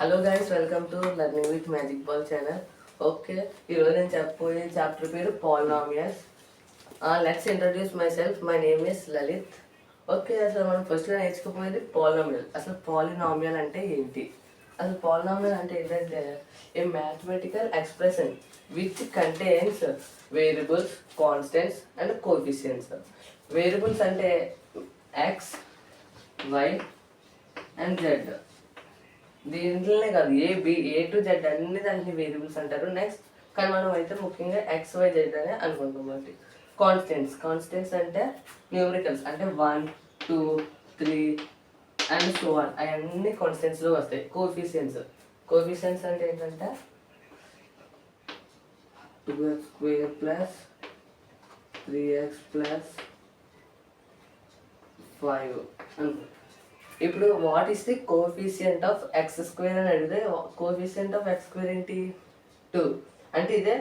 Hello guys, welcome to learning with magic ball channel. Okay, ఈరోజు నేను చెప్పబోయే chapter పేరు polynomials. Let's introduce my self. My name is Lalit. Okay, అసలు మనం ఫస్ట్గా నేర్చుకోపోయేది పాలినామియల్. అసలు పాలినామియల్ అంటే ఏంటి? అసలు పాలినామియల్ అంటే ఏంటంటే a mathematical expression which contains variables, constants and coefficients. Variables అంటే ఎక్స్, వై అండ్ జెడ్. దీంట్లోనే కాదు, ఏ టు జెడ్ అన్ని దానికి వేరియబుల్స్ అంటారు. నెక్స్ట్ కానీ మనం అయితే ముఖ్యంగా ఎక్స్ వై జెడ్ అనే అనుకుంటాం. బట్టి కాన్స్టెంట్స్ అంటే న్యూమరికల్స్ అంటే 1, 2, 3 అండ్ సో ఆన్, అవన్నీ కాన్స్టెంట్స్లో వస్తాయి. కోఎఫిషియెంట్స్ అంటే ఏంటంటే 2x² ప్లస్ 3x ప్లస్ 5 అనుకో. ఇప్పుడు what is the coefficient of x² అని అడిగితే కోఎఫిషియంట్ ఆఫ్ x² ఏంటి? 2. అంటే ఇదే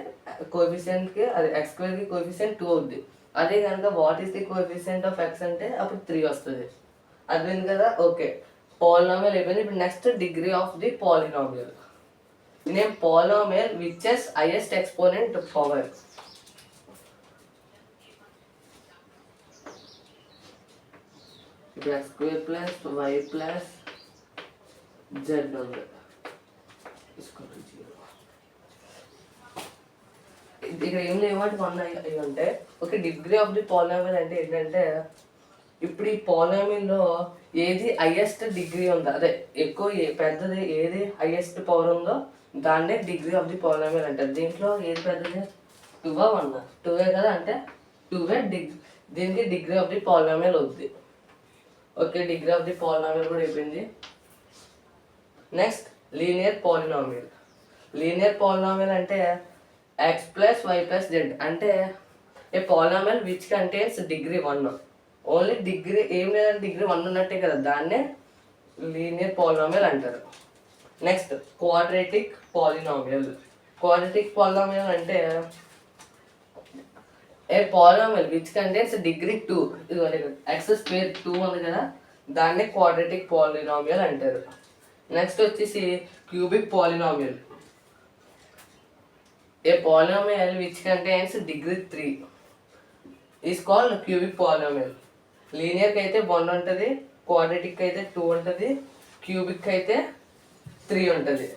కోఎఫిషియంట్కి, అది x²కి కోఎఫిషియంట్ 2 అవుద్ది. అదే కనుక what is the coefficient of x అంటే అప్పుడు 3 వస్తుంది. అర్థమైంది కదా? ఓకే, పాలినామియల్ అయిపోయింది. ఇప్పుడు next degree of the polynomial. Name polynomial which has highest exponent power. ఇప్పుడు x² plus y plus Z ఉంది. ఇక్కడ ఏం లేవంటే 1 అవి ఉంటే okay. Degree of the polynomial అంటే ఏంటంటే ఇప్పుడు ఈ పాలినామియల్లో ఏది హైయెస్ట్ డిగ్రీ ఉందో, అదే ఎక్కువ పెద్దది ఏది హైయెస్ట్ పవర్ ఉందో దాన్నే డిగ్రీ ఆఫ్ ది పాలినామియల్ అంటారు. దీంట్లో ఏది పెద్దది? 2 1 2 కదా, అంటే 2 దీనికి డిగ్రీ ఆఫ్ ది పాలినామియల్ అవుద్ది. Okay, degree of the polynomial కూడా అయిపోయింది. Next linear polynomial. Linear polynomial అంటే x plus y plus z. అంటే a polynomial which contains degree 1. Only degree ఏం లేదంటే డిగ్రీ 1 ఉన్నట్టే కదా, దాన్నే లీనియర్ పాలినామియల్ అంటారు. Next quadratic polynomial. Quadratic polynomial అంటే a polynomial which contains degree 2. ఇది x² 2 ఉంది కదా, దాన్నే క్వాడ్రాటిక్ పాలినామియల్ అంటారు. నెక్స్ట్ వచ్చేసి cubic polynomial. A polynomial which contains degree 3 is called cubic polynomial. లీనియర్కి అయితే 1 ఉంటుంది, క్వాడ్రాటిక్ అయితే 2 ఉంటుంది, క్యూబిక్ అయితే 3 ఉంటుంది.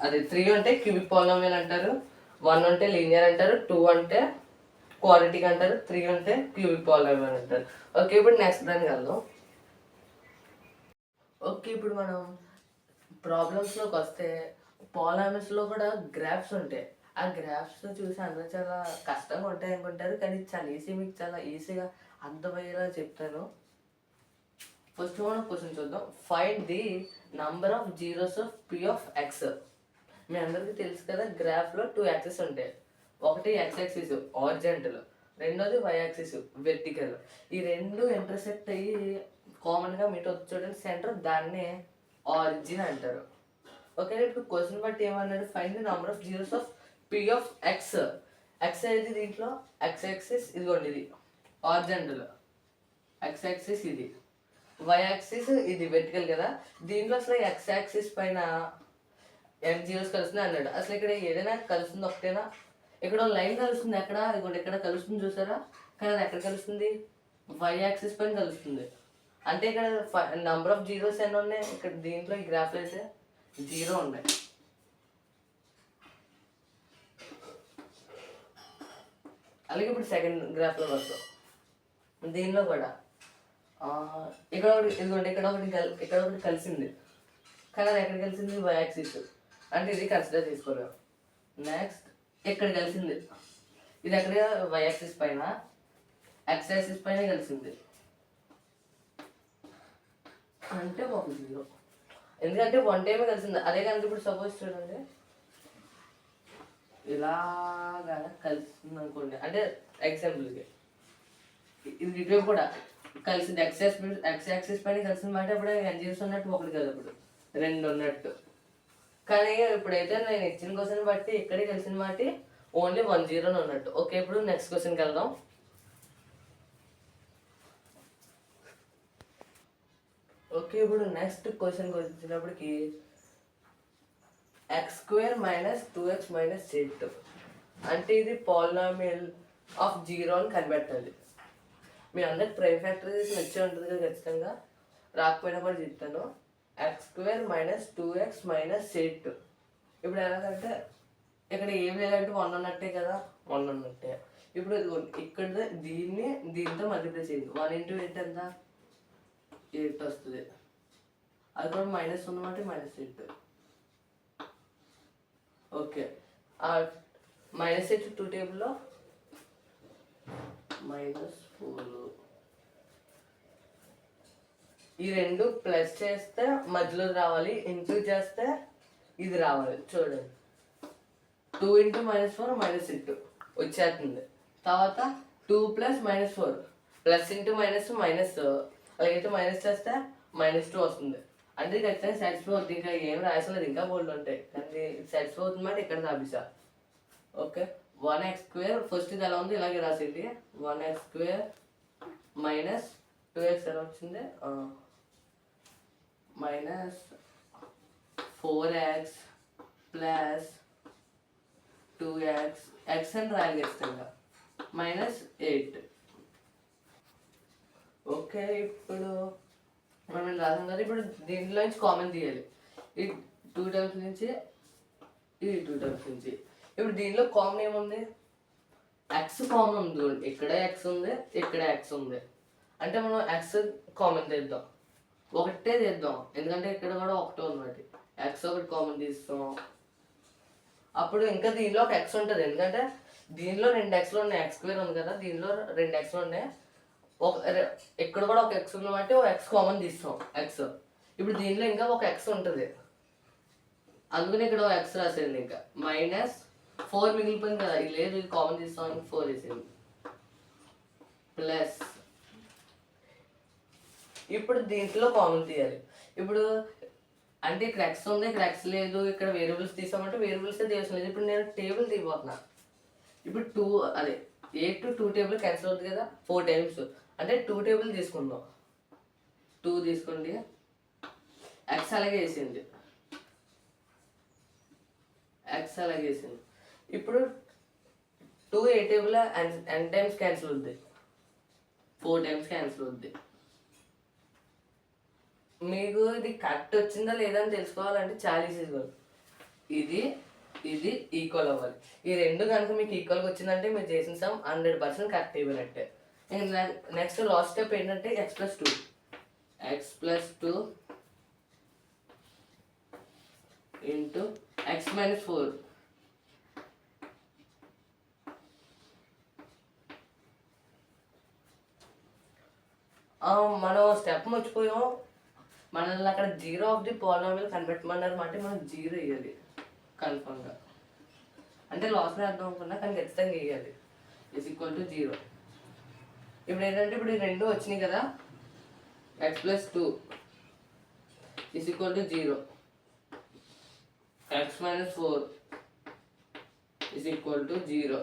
అది 3 అంటే క్యూబిక్ పాలినామియల్ అంటారు, 1 అంటే లీనియర్ అంటారు, 2 అంటే క్వాడ్రాటిక్ అంటారు, 3 అంటే క్యూబిక్ పాలినామియల్ అంటారు. ఓకే, ఇప్పుడు నెక్స్ట్ దానికి వెళ్దాం. ఓకే, ఇప్పుడు మనం ప్రాబ్లమ్స్లోకి వస్తే పాలినామియల్స్లో కూడా గ్రాఫ్స్ ఉంటాయి. ఆ గ్రాఫ్స్ చూసి అందరూ చాలా కష్టంగా ఉంటాయి అనుకుంటారు, కానీ చాలా ఈజీ, మీకు చాలా ఈజీగా అర్థమయ్యేలా చెప్తాను. ఫస్ట్ మనం క్వశ్చన్ చూద్దాం. Find the number of zeros of p of x. మీ అందరికీ తెలుసు కదా, గ్రాఫ్లో 2 యాక్సిస్ ఉంటాయి. ఒకటి x యాక్సిస్ హారిజాంటల్, రెండోది y యాక్సిస్ వెర్టికల్. ఈ రెండు ఇంటర్సెక్ట్ అయ్యి కామన్గా మీట్ అవుతుంది చూడండి సెంటర్, దాన్నే ఆరిజిన్ అంటారు. ఓకే, ఇప్పుడు క్వశ్చన్ బట్టి ఏమన్నాడు? Find the number of zeros of p of x. x అనేది దీంట్లో x యాక్సిస్, ఇదిగోండి ఇది హారిజాంటల్ x యాక్సిస్, ఇది y యాక్సిస్, ఇది వెర్టికల్ కదా. దీంట్లో అసలు x యాక్సిస్ పైన n జీరోస్ కలుస్తున్నాయి అన్నాడు. అసలు ఇక్కడ ఏదైనా కలుస్తుంది ఒకటేనా? ఇక్కడ లైన్ కలుస్తుంది, ఎక్కడ? ఇదిగోండి ఇక్కడ కలుస్తుంది చూసారా, కానీ అది ఎక్కడ కలుస్తుంది? y యాక్సిస్ పైన కలుస్తుంది. అంటే ఇక్కడ నంబర్ ఆఫ్ జీరోస్ ఎన్ని ఉన్నాయి? ఇక్కడ దీంట్లో ఈ గ్రాఫ్లో అయితే 0 ఉన్నాయి. అలాగే ఇప్పుడు సెకండ్ గ్రాఫ్లో వస్తాం. దీనిలో కూడా ఇక్కడ ఒకటి, ఇదిగోండి ఇక్కడ ఒకటి కలిసింది, కానీ అది ఎక్కడ కలిసింది? y యాక్సిస్, అంటే ఇది కన్సిడర్ తీసుకోలేము. నెక్స్ట్ ఇక్కడ కలిసింది, ఇది ఎక్కడ? y యాక్సిస్ పైన, x యాక్సిస్ పైన కలిసింది, అంటే ఒక 0. ఎందుకంటే 1 టైమే కలిసింది. అదే కనుక ఇప్పుడు సపోజ్ చూడండి, ఇలాగా కలిసింది అనుకోండి, అంటే ఎగ్జాంపుల్కి ఇది ఇటువైపు కూడా కలిసింది, ఎక్స్ యాక్సిస్ పైన కలిసింది మాట. అప్పుడు n జీరోస్ ఉన్నట్టు, ఒకటి కదా, అప్పుడు 2 ఉన్నట్టు. కానీ ఇప్పుడైతే నేను ఇచ్చిన క్వశ్చన్ బట్టి ఇక్కడే కలిసిన మాట ఓన్లీ 1 0 ఉన్నట్టు. ఓకే, ఇప్పుడు నెక్స్ట్ క్వశ్చన్కి వెళ్దాం. ఓకే, ఇప్పుడు నెక్స్ట్ క్వశ్చన్కి వచ్చినప్పటికి x² మైనస్ 2x మైనస్ 8 అంటే ఇది పాలినామియల్ ఆఫ్ జీరో అని కనిపెట్టాలి. మీ అందరికి ప్రైమ్ ఫ్యాక్టరైజేషన్ వచ్చే ఉంటుంది కదా ఖచ్చితంగా, రాకపోయినా కూడా చెప్తాను. x² మైనస్ 2x మైనస్ 8 ఇప్పుడు ఎలాగంటే ఇక్కడ ఏం లేదంటే 1 ఉన్నట్టే కదా, 1 ఉన్నట్టే. ఇప్పుడు ఇక్కడ దీన్ని దీంతో మల్టిప్లై చేయండి. 1 ఇంటూ 8 ఎంత, 8 వస్తుంది. అది కూడా మైనస్ ఉన్నమాట, -8. ఓకే, -8 2 టేబుల్లో -4. ఈ రెండు ప్లస్ చేస్తే మధ్యలో రావాలి, ఇంటూ చేస్తే ఇది రావాలి. చూడండి, 2 ఇంటూ -4 -8 వచ్చేస్తుంది. తర్వాత 2 plus -4 plus into minus minus, అలాగైతే మైనస్ చేస్తే -2 వస్తుంది. అంటే ఖచ్చితంగా సాటిస్ఫై అవుతుంది. ఇంకా ఏం రాసలేదు, ఇంకా బోల్డ్ ఉంటాయి, కానీ సాటిస్ఫై అవుతుంది మాట ఇక్కడ రాపిసా. ఓకే, 1x² ఫస్ట్ ఇది ఎలా ఉంది ఇలాగే రాసేది. 1x² మైనస్ 2x ఎలా వచ్చింది, minus 4x plus 2x, x అని రాయాలి ఖచ్చితంగా, -8. ఓకే, ఇప్పుడు మనం రాసాం కదా, ఇప్పుడు దీంట్లో నుంచి కామన్ తీయాలి. ఈ 2 టర్మ్స్ నుంచి, ఈ 2 టర్మ్స్ నుంచి. ఇప్పుడు దీనిలో కామన్ ఏముంది, ఎక్స్ కామన్ ఉంది. ఇక్కడ ఎక్స్ ఉంది, ఇక్కడ ఎక్స్ ఉంది. అంటే మనం ఎక్స్ కామన్ తీద్దాం, ఒకటే తీద్దాం, ఎందుకంటే ఇక్కడ కూడా ఒకటే ఉంది. ఎక్స్ ఒకటి కామన్ తీస్తాం. అప్పుడు ఇంకా దీనిలో ఒక ఎక్స్ ఉంటుంది, ఎందుకంటే దీనిలో 2 ఎక్స్లు ఉన్నాయి. x² ఉంది కదా, దీనిలో 2 ఎక్స్లు ఉన్నాయి. ఇక్కడ కూడా ఒక ఎక్స్ ఉంది కాబట్టి ఒక ఎక్స్ కామన్ తీస్తాం, ఎక్స్. ఇప్పుడు దీనిలో ఇంకా ఒక ఎక్స్ ఉంటుంది, అందుకని ఇక్కడ ఒక ఎక్స్ రాసేది. ఇంకా -4 మిగిలిపోయింది కదా, ఇది లేదు, ఇది కామన్ తీస్తాం, 4 వేసేది. ప్లస్ ఇప్పుడు దీంట్లో కామన్ తీయాలి. ఇప్పుడు అంటే ఇక్కడ ఎక్స్ ఉంది, ఇక్కడ ఎక్స్ లేదు, ఇక్కడ వేరియబుల్స్ తీసామంటే వేరియబుల్స్ తీయాల్సిన లేదు. ఇప్పుడు నేను టేబుల్ తీయబోతున్నా. ఇప్పుడు 2 అదే 8 to 2 టేబుల్ క్యాన్సిల్ అవుతుంది కదా, 4 టైమ్స్. అంటే 2 టేబుల్ తీసుకుందాం. 2 తీసుకోండి, ఎక్స్ అలాగే వేసింది, ఎక్స్ అలాగే వేసింది. ఇప్పుడు 2 ఏ టేబుల్ n టైమ్స్ క్యాన్సిల్ అవుద్ది, 4 టైమ్స్ క్యాన్సిల్ అవుద్ది. మీకు ఇది కరెక్ట్ వచ్చిందా లేదా అని తెలుసుకోవాలంటే చాలా ఈజీగా, ఇది ఇది ఈక్వల్ అవ్వాలి. ఈ రెండు కనుక మీకు ఈక్వల్గా వచ్చిందంటే మీరు చేసిన సమ్ 100% కరెక్ట్ అయిపోయినట్టే. నెక్స్ట్ లాస్ట్ స్టెప్ ఏంటంటే x+2 ఇంటూ x-4. మనం స్టెప్ మర్చిపోయాం. మనల్ని అక్కడ 0 ఆఫ్ ది పాలినామియల్ కనిపెట్టమన్నారు అంటే మనం 0 వేయాలి కన్ఫర్మ్గా. అంటే లాస్లో అర్థం అనుకున్నా కానీ ఖచ్చితంగా వేయాలి. =0. ఇప్పుడు ఏంటంటే ఇప్పుడు ఈ రెండు వచ్చినాయి కదా, x+2 =0, x-4 =0.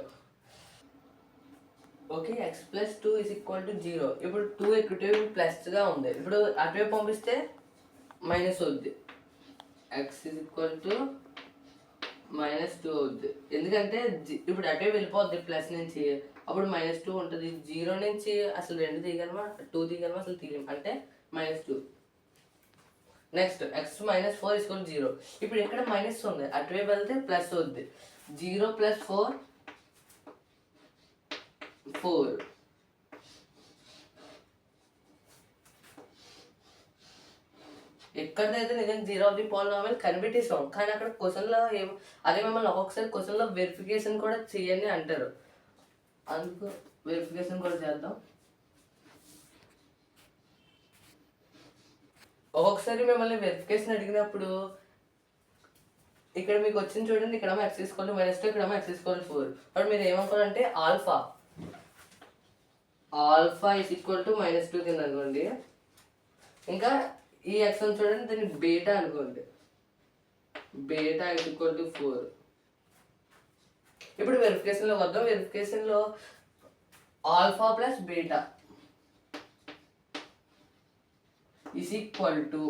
Okay, x+2 =0. ఇప్పుడు 2 ఎక్కడైతే ప్లస్గా ఉంది, ఇప్పుడు అటువైపు పంపిస్తే మైనస్ అవుద్ది, x -2 అవుద్ది. ఎందుకంటే ఇప్పుడు అటువైపు వెళ్ళిపోద్ది ప్లస్ నుంచి, అప్పుడు -2 ఉంటుంది. 0 నుంచి అసలు 2 తీయగలమా, 2 తీయగలమా, అసలు తీయలేము, అంటే -2. Next x-4 =0. ఇప్పుడు ఇక్కడ మైనస్ ఉంది, అటువైపు వెళ్తే ప్లస్ అవుద్ది. 0 + 4 4. ఎక్కడైతే నిజంగా 0 ఆఫ్ ది పాలినామియల్ కనిపెట్టేసాం, కానీ అక్కడ క్వశ్చన్లో అదే మిమ్మల్ని ఒక్కొక్కసారి క్వశ్చన్లో వెరిఫికేషన్ కూడా చేయని అంటారు, అందుకు వెరిఫికేషన్ కూడా చేద్దాం. ఒక్కొక్కసారి మిమ్మల్ని వెరిఫికేషన్ అడిగినప్పుడు ఇక్కడ మీకు వచ్చింది చూడండి, ఇక్కడేమో x = -2, ఇక్కడేమో x = 4. అప్పుడు మీరు ఏమనుకోవాలంటే ఆల్ఫా -2 కింద అనుకోండి. ఇంకా ఈ x అని చూడండి, దీన్ని బీటా అనుకోండి, బీటా = 4. ఇప్పుడు వెరిఫికేషన్లో వద్దాం. వెరిఫికేషన్లో alpha plus beta is equal to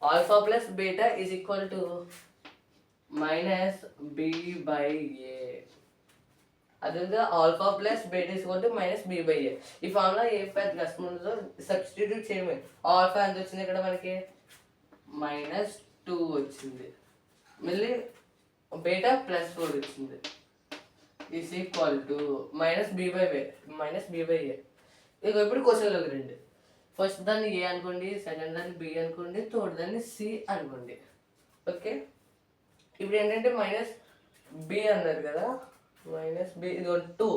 alpha plus beta is equal to minus b by a. అదేవిధంగా alpha plus beta is equal to minus b by a. ఈ ఫార్ములా ఏ పెద్ద కష్టం ఉండదో సబ్స్టిట్యూట్ చేయమే. ఆల్ఫా ఎంత వచ్చింది ఇక్కడ మనకి -2 వచ్చింది, మళ్ళీ బీటా +4 వచ్చింది. Is equal to minus b by a. ఇక ఇప్పుడు క్వశ్చన్లోకి రండి. ఫస్ట్ దాన్ని ఏ అనుకోండి, సెకండ్ దాన్ని బి అనుకోండి, థర్డ్ దాన్ని సి అనుకోండి. ఓకే, ఇప్పుడు ఏంటంటే మైనస్ బి అన్నారు కదా, మైనస్ బి ఇది 2.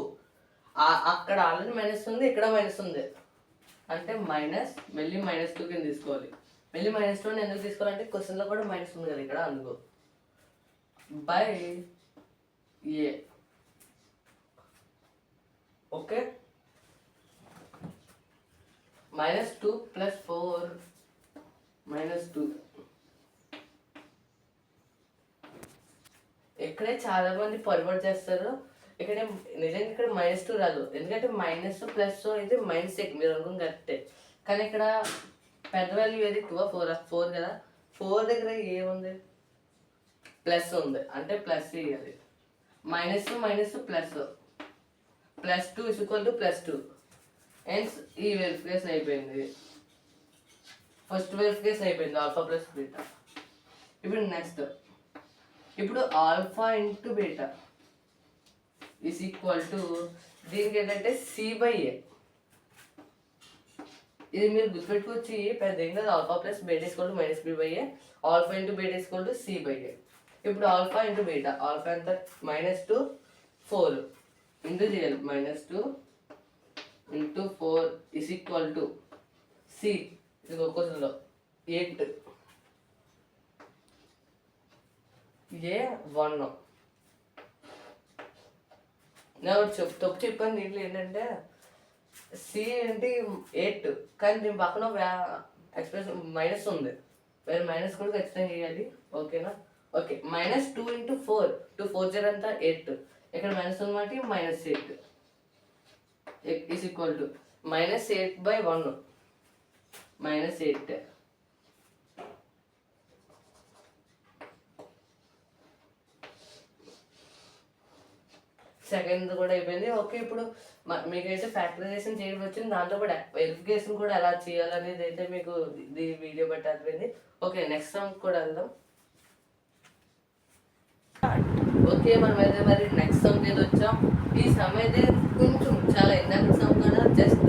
అక్కడ ఆల్రెడీ మైనస్ ఉంది, ఇక్కడ మైనస్ ఉంది, అంటే మైనస్ మళ్ళీ -2 కింద తీసుకోవాలి. మళ్ళీ -2 ఎందుకు తీసుకోవాలంటే క్వశ్చన్లో కూడా మైనస్ ఉంది కదా ఇక్కడ, అందుకో బై ఏ. ఓకే, -2 + 4 -2. ఇక్కడే చాలా మంది పొరపాటు చేస్తారు. ఇక్కడ నిజంగా ఇక్కడ -2 రాదు, ఎందుకంటే మైనస్ ప్లస్ అయితే -8 మీరు అనుకుని కరెక్టే. కానీ ఇక్కడ పెద్ద వాల్యూ ఏది 2 4 కదా, 4 దగ్గర ఏముంది ప్లస్ ఉంది, అంటే ప్లస్ ఇవ్వాలి. Minus plus +2 is equal to +2. Hence ఈ వెరిఫికేషన్ అయిపోయింది, ఫస్ట్ వెరిఫికేషన్ అయిపోయింది ఆల్ఫా ప్లస్ బీటా. ఇప్పుడు నెక్స్ట్, ఇప్పుడు alpha into beta is equal to దీనికి ఏంటంటే సి బై ఏ. ఇది మీరు గుర్తుపెట్టుకొచ్చి పెద్ద ఏం కదా, alpha plus beta is equal to minus b by a, alpha into beta is equal to c by a. ఇప్పుడు ఆల్ఫా ఇంటూ బీటా, ఆల్ఫా ఎంత -2 4 into చేయాలి, -2 into 4 is equal to c, ఇది ఒక క్వశ్చన్లో 8 ఏ 1. నేను తప్పు చెప్పాను దీంట్లో ఏంటంటే సి ఏంటి 8, కానీ దీని పక్కన ఎక్స్ప్రెషన్ మైనస్ ఉంది, వేరే మైనస్ కూడా ఖచ్చితంగా వేయాలి. ఓకేనా? ఓకే, -2 ఇంటూ 4 2 4 0 అంతా 8, ఇక్కడ మైనస్ ఉన్నమాట -8 ఈజ్ ఈక్వల్ టు -8/1 -8. సెకండ్ కూడా అయిపోయింది. ఓకే, ఇప్పుడు మీకైతే ఫ్యాక్టరైజేషన్ చేయడం వచ్చింది, దాంతో కూడా వెరిఫికేషన్ కూడా ఎలా చేయాలనేది అయితే మీకు ఇది వీడియో బట్టి అర్థమైంది. ఓకే, నెక్స్ట్ సమ్ కూడా వెళ్దాం. ఓకే, మనం అయితే మరి నెక్స్ట్ సమ్కి అయితే వచ్చాం. ఈ సమ్ అయితే కొంచెం చాలా ఇందాక సమ్ కన్నా జస్ట్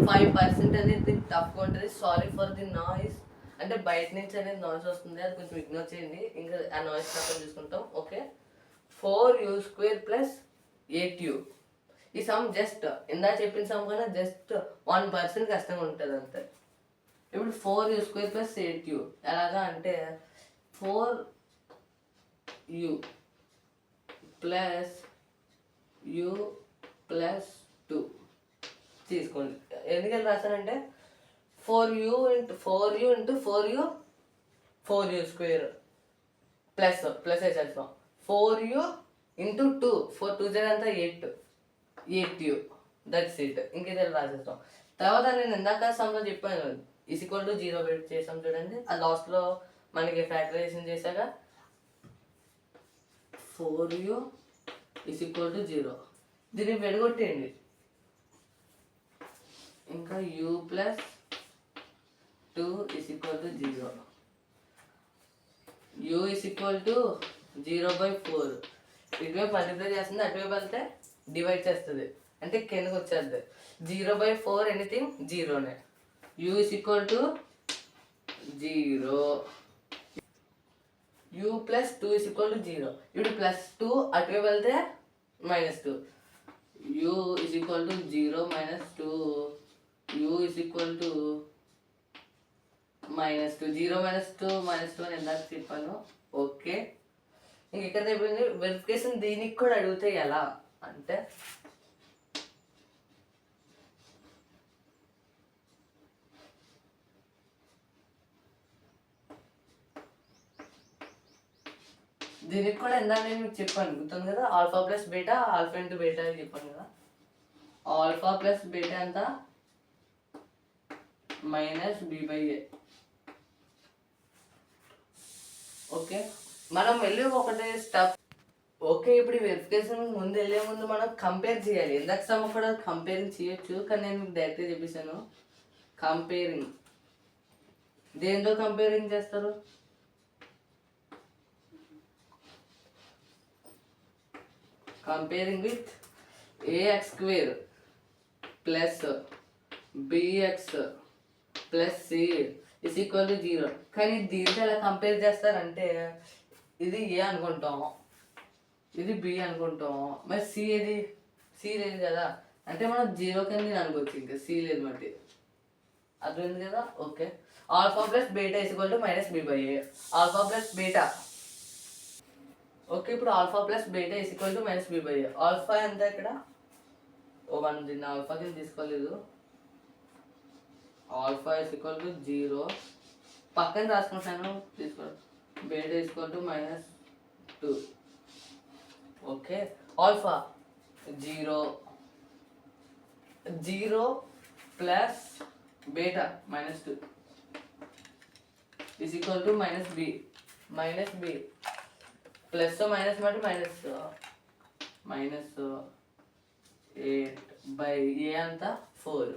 5% అనేది టఫ్గా ఉంటుంది. సారీ ఫర్ ది నాయిస్, అంటే బయట నుంచి అనేది నాయిస్ వస్తుంది, అది కొంచెం ఇగ్నోర్ చేయండి, ఇంకా ఆ నాయిస్ తప్ప చూసుకుంటాం. Okay, 4u² + 8u. ఈ సమ్ జస్ట్ ఇందా చెప్పిన సమ్ కన్నా జస్ట్ 1% కష్టంగా ఉంటుంది అంతే. ఇప్పుడు 4u² + 8u ఎలాగా అంటే 4u + u + 2 తీసుకోండి. ఎందుకని రాశానంటే 4u × 4u 4u² ప్లస్ వేసేస్తాం, 4u × 2 4 2 0 అంతా 8u, దట్స్ ఇట్. ఇంక ఇది రాసేస్తాం. తర్వాత నేను ఇందాక సమ్లో చెప్పాను ఈజ్ ఈక్వల్ టు 0 పెట్టి చేసాం చూడండి, ఆ లాస్ట్లో మనకి ఫ్యాక్టరైజేషన్ చేశాక 4u ఈజ్ ఈక్వల్ టు 0, దీన్ని విడగొట్టేయండి. ఇంకా u + 2 is equal to 0, u is equal to 0/4. ఇటువైపు మల్టిప్లై చేస్తుంది, అటువైపు వెళ్తే డివైడ్ చేస్తుంది, అంటే కిందకి వచ్చేస్తుంది. 0/4 ఎనీథింగ్ 0నే. u is equal to 0, u + 2 is equal to 0. ఇప్పుడు +2 అటువైపు వెళ్తే -2, u is equal to 0 - 2, u is equal to -2. 0 - 2 -2 అని ఎందాక చెప్పాను. ఓకే, ఇంక ఇక్కడ అయిపోయింది. వెరిఫికేషన్ దీనికి కూడా అడిగితే ఎలా అంటే దీనికి కూడా ఇందాక నేను మీకు చెప్పాను, గుర్తుంది కదా, alpha plus beta, alpha into beta అని చెప్పాను కదా. ఆల్ఫా ప్లస్ బీటా ఎంత minus b by a. Okay, మనం వెళ్ళి ఒకటే స్టెప్. ఓకే, ఇప్పుడు వెరిఫికేషన్ ముందు వెళ్ళే ముందు మనం కంపేర్ చేయాలి. ఇందాక సమ్ కూడా కంపేరింగ్ చేయొచ్చు, కానీ నేను మీకు డైరెక్ట్గా చెప్పేశాను. కంపేరింగ్ దేంతో కంపేరింగ్ చేస్తారు? Comparing with a x square plus b x plus c is equal to 0. కానీ దీంతో ఎలా కంపేర్ చేస్తారంటే, ఇది ఏ అనుకుంటాం, ఇది బి అనుకుంటాం, మరి సి ఏది? సి లేదు కదా, అంటే మనం 0 కింద అనుకోవచ్చు, ఇంకా సి లేదు మరి. అర్థమైంది కదా? Okay, alpha plus beta is equal to minus b by a. Alpha plus beta. Okay, ఇప్పుడు alpha plus beta is equal to minus b by a. Alpha ఎంత ఇక్కడ? మనం దీన్ని ఆల్ఫా కింద తీసుకోలేదు. ఆల్ఫా ఇస్ ఈక్వల్ టు 0 పక్కన రాసుకుంటాను, తీసుకోండి. Beta is equal to -2. Okay, alpha 0 plus beta -2 is equal to minus b plus minus మాట మైనస్ 8 బై ఏ అంతా 4.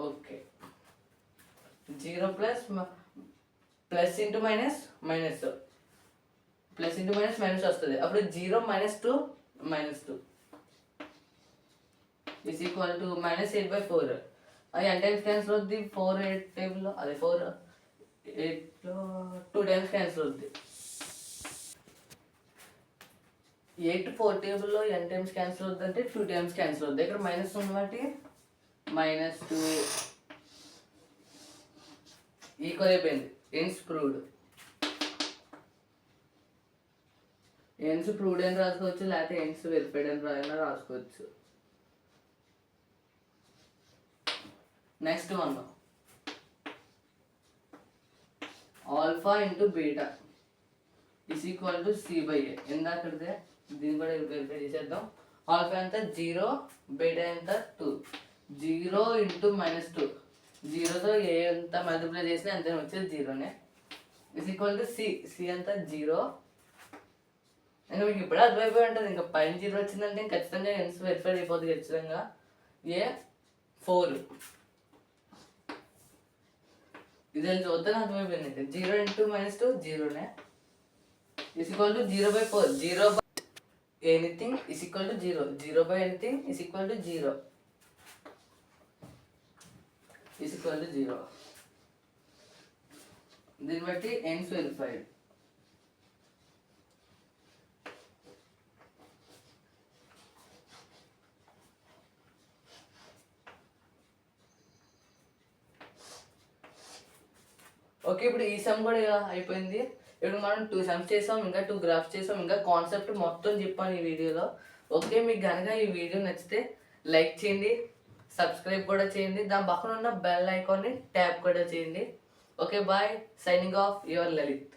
Okay, 0 plus into minus plus into minus వస్తుంది. అప్పుడు 0 -2 ఇస్ ఈక్వల్ టు -8/4. అది n times cancel అవుద్ది. 4 8 టేబుల్లో, అదే 4 8లో 2 times cancel అవుద్ది. 8 4 టేబుల్లో n టైమ్స్ క్యాన్సిల్ అవుద్ది అంటే 2 టైమ్స్ క్యాన్సిల్ అవుద్ది. ఇక్కడ మైనస్ ఉంది బట్టి -2 ఈక్వల్ అయిపోయింది. ఎన్స్ ప్రూవ్డ్. ఎన్స్ ప్రూవ్డ్ అని రాసుకోవచ్చు, లేకపోతే ఎన్స్ వెరిఫైడ్ అని రాసుకోవచ్చు. Next one, alpha into beta is equal to c by a. ఇందాకదే దీన్ని కూడా వెరిఫై చేసేద్దాం. ఆల్ఫా ఎంత 0, బీటా ఎంత 2. 0 ఇంటూ -2, 0తో ఏ ఎంత మల్టిప్లై చేసినా ఎంత వచ్చేది 0నే. ఇస్ ఈక్వల్ టు సి అంతా 0. ఇంకా మీకు ఇప్పుడే అర్థమైపోయి ఉంటుంది. ఇంకా పైన 0 వచ్చిందంటే ఖచ్చితంగా ఎన్స్ వెరిఫైడ్ అయిపోతుంది ఖచ్చితంగా. ఏ 4 ఇది చూద్దాం అర్థమైపోయింది. 0 ఇంటూ -2 0నే. Is equal to 0/4. 0 by anything is equal to 0. 0 by anything is equal to 0. Is equal to 0. దీన్ని బట్టి ఎన్స్ వెరిఫైడ్. ఓకే, ఇప్పుడు ఈ సమ్ కూడా అయిపోయింది. ఇప్పుడు మనం 2 సమ్స్ చేసాం, ఇంకా 2 గ్రాఫ్స్ చేసాం, ఇంకా కాన్సెప్ట్ మొత్తం చెప్పాను ఈ వీడియోలో. ఓకే, మీకు కనుక ఈ వీడియో నచ్చితే లైక్ చేయండి, సబ్స్క్రైబ్ కూడా చేయండి, దాని పక్కన ఉన్న బెల్ ఐకాన్ని ట్యాప్ కూడా చేయండి. Okay, bye. Signing off, your Lalit.